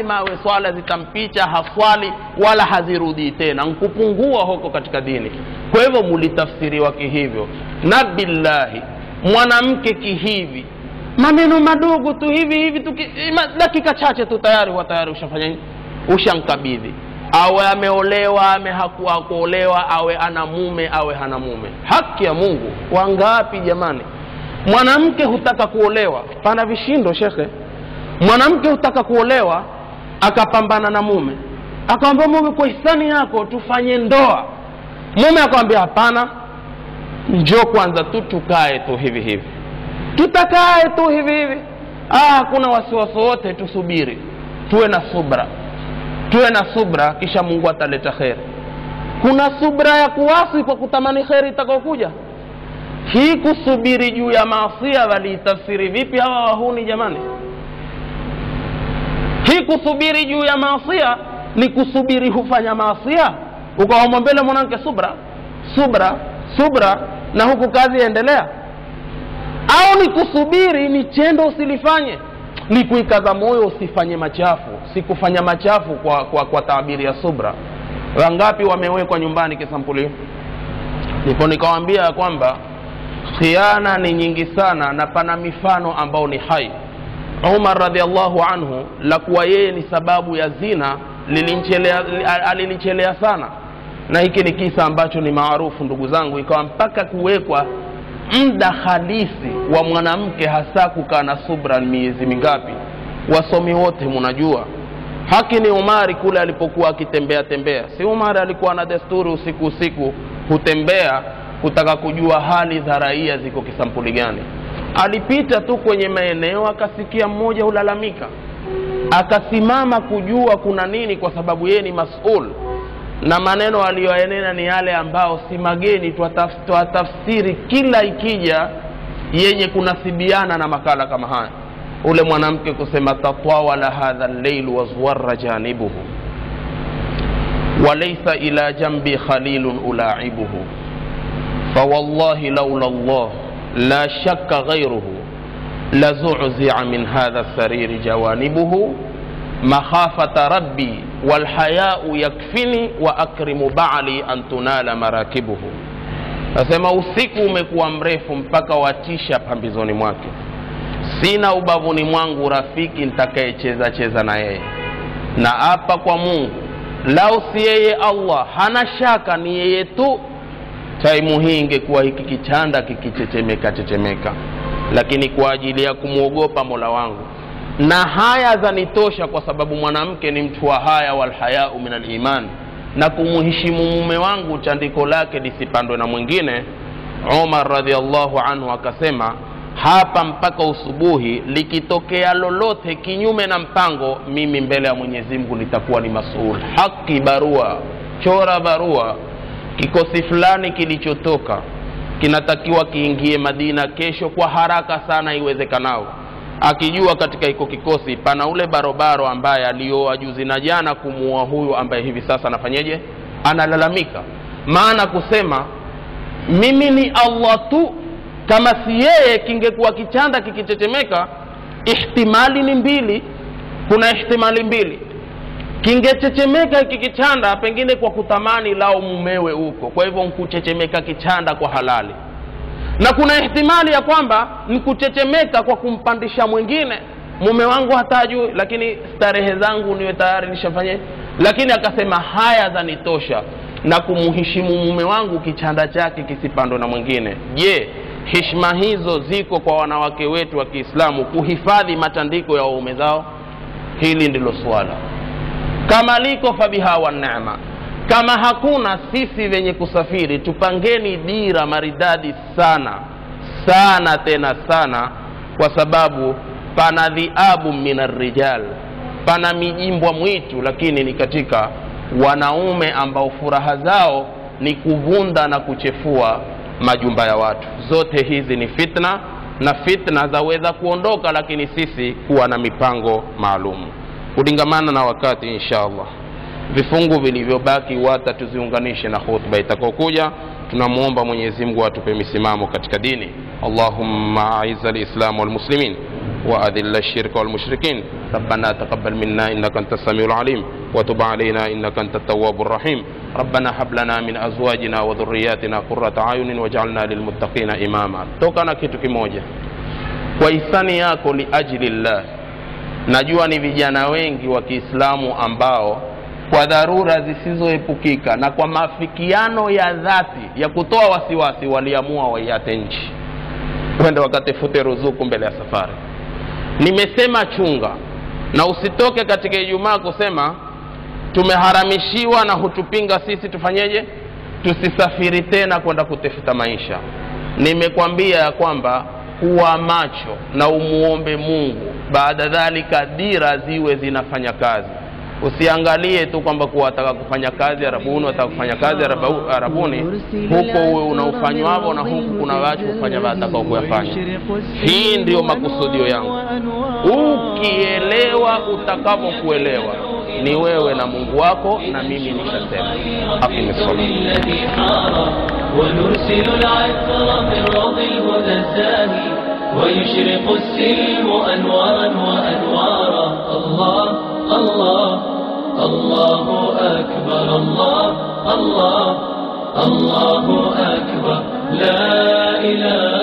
mawe swala zitampicha haswali wala hazirudi tena, nkupungua huko katika dini. Kwa hivyo mulitafsiriwa kihivyo. Na billahi mwanamke kihivi, maneno madogo tu hivi dakika chache tu tayari ushafanya, ushankabidhi. Awe ameolewa ame hakuwa kuolewa, awe ana mume awe hana mume. Haki ya Mungu wangapi jamani? Mwanamke hutaka kuolewa, pana vishindo shekhe. Mwanamke hutaka kuolewa akapambana na mume, akamwambia mume, kwa hisani yako tufanye ndoa. Mume akamwambia hapana, njoo kwanza tu tukae tu hivi. Tutakae tu hivi. Kuna wasiwasi wote, tusubiri. Tuwe na subra kisha Mungu ataleta khair. Kuna subra ya kuwasi kwa kutamani khair itakokuja. Hii kusubiri juu ya maasi walitafsiri vipi hawa wahuni jamani? Hii kusubiri juu ya maasi ni kusubiri hufanya maasi, ukamwambia mwanamke subra na huku kazi yaendelea? Au ni kusubiri ni chendo usilifanye, ni kuikaza moyo usifanye machafu, si kufanya machafu kwa taabiri ya subra. Wangapi wamewekwa nyumbani kisampuli? Ndipo nikawaambia kwamba khiana ni nyingi sana na pana mifano ambao ni hai. Umar radhiallahu anhu, la kuwa yeye ni sababu ya zina alinichelea sana, na hiki ni kisa ambacho ni maarufu ndugu zangu. Ikawa mpaka kuwekwa muda halisi wa mwanamke hasa kukaa na subra miezi mingapi. Wasomi wote mnajua haki ni Umari kule alipokuwa akitembea. Si Umari alikuwa na desturi usiku hutembea kutaka kujua hali za raia ziko kisampuli gani. Alipita tu kwenye maeneo akasikia mmoja ulalamika, akasimama kujua kuna nini, kwa sababu yeye ni mas'ul na maneno aliyoyanena ni yale ambao si mageni. Tuatafsiri kila ikija yenye kunasibiana na makala kama haya. Ule mwanamke kusema tatawala hadha al-layl wa zuwarra janibuhu wa laysa ila jambi khalilun ulaibuhu fa wallahi laula Allah la shakka ghayruhu la zu'zi'a min hadha as-sarir jawanibuhu makhafata rabbi wal haya'u yakfini wa akrimu ba'li an tunala marakibuhu. Nasema usiku umekuwa mrefu mpaka watisha pambizoni mwake, sina ubavuni mwangu rafiki nitakayecheza na yeye, na hapa kwa Mungu lao si yeye Allah hana shaka ni yeye tu, taimu hii ingekuwa hiki kichanda kikichechemeka, lakini kwa ajili ya kumuogopa Mola wangu. Na haya zanitosha, kwa sababu mwanamke ni mtu wa haya, wal haya'u min al-iman, na kumuheshimu mume wangu chandiko lake lisipandwe na mwingine. Umar radhiallahu anhu akasema, hapa mpaka usubuhi, likitokea lolote kinyume na mpango, mimi mbele ya Mwenyezi Mungu nitakuwa ni mas'ul. Haki barua, chora barua, kikosi fulani kilichotoka kinatakiwa kiingie Madina kesho kwa haraka sana iwezekanao, akijua katika iko kikosi pana ule barobaro ambaye alioa juzi na jana kumuoa huyu ambaye hivi sasa anafanyeje, analalamika. Maana kusema mimi ni Allah tu, kama si yeye kingekuwa kichanda kikichechemeka. Ihtimali ni mbili, kuna ihtimali mbili. Kingechechemeka hiki kichanda pengine kwa kutamani lao mumewe huko, kwa hivyo nkuchechemeka kichanda kwa halali. Na kuna ihtimali ya kwamba nikuchechemeka kwa kumpandisha mwingine, mume wangu hatajui lakini starehe zangu niwe tayari nishafanye. Lakini akasema haya zanitosha na kumuheshimu mume wangu kichanda chake kisipandwe na mwingine. Je, heshima hizo ziko kwa wanawake wetu wa Kiislamu kuhifadhi matandiko ya waume zao? Hili ndilo swala. Kama liko fabiha wa neema, kama hakuna, sisi wenye kusafiri tupangeni dira maridadi sana tena sana, kwa sababu pana dhiabu minar rijal, pana mijimbwa mwitu, lakini ni katika wanaume ambao furaha zao ni kuvunda na kuchefua majumba ya watu. Zote hizi ni fitna, na fitna zaweza kuondoka, lakini sisi kuwa na mipango maalum kudingamana na wakati. Inshallah vifungu vilivyobaki tuziunganishe na khutba itakokuja. Tunamuomba Mwenyezi Mungu atupe misimamo katika dini. Allahumma a'izz al-islam wal muslimin وأذل الشرك والمشركين. ربنا تقبل منا إنك أنت السميع العليم وتب علينا إنك أنت التواب الرحيم. ربنا هب لنا من أزواجنا وذرياتنا قرة أعين واجعلنا للمتقين إماما. Tokana kitu kimoja kwa hisani yako liajlillah. Najua ni vijana wengi wa Kiislamu ambao kwa dharura zisizoepukika na kwa mafikiano ya dhati ya kutoa wasiwasi waliamua waiate nchi kwenda wakatafute ruzuku mbele ya safari. Nimesema chunga na usitoke katika Ijumaa kusema tumeharamishiwa na hutupinga sisi, tufanyeje? Tusisafiri tena kwenda kutafuta maisha. Nimekwambia ya kwamba kuwa macho na umuombe Mungu, baada dhalika dira ziwe zinafanya kazi. Usiangalie tu kwamba kuwataka kufanya kazi Arabuni, wataka kufanya kazi Arabuni, huko uwe unaufanywa hapo na huku kuna watu kufanya watakao kuyafanya. Hii ndio makusudio yangu. Ukielewa utakavyokuelewa ni wewe na Mungu wako, na mimi nishasema aqim as-salat. ونرسل العطر من روض الهدى الزاهي ويشرق السلم أنوارا وأنوارا. الله الله الله أكبر الله الله الله أكبر لا إله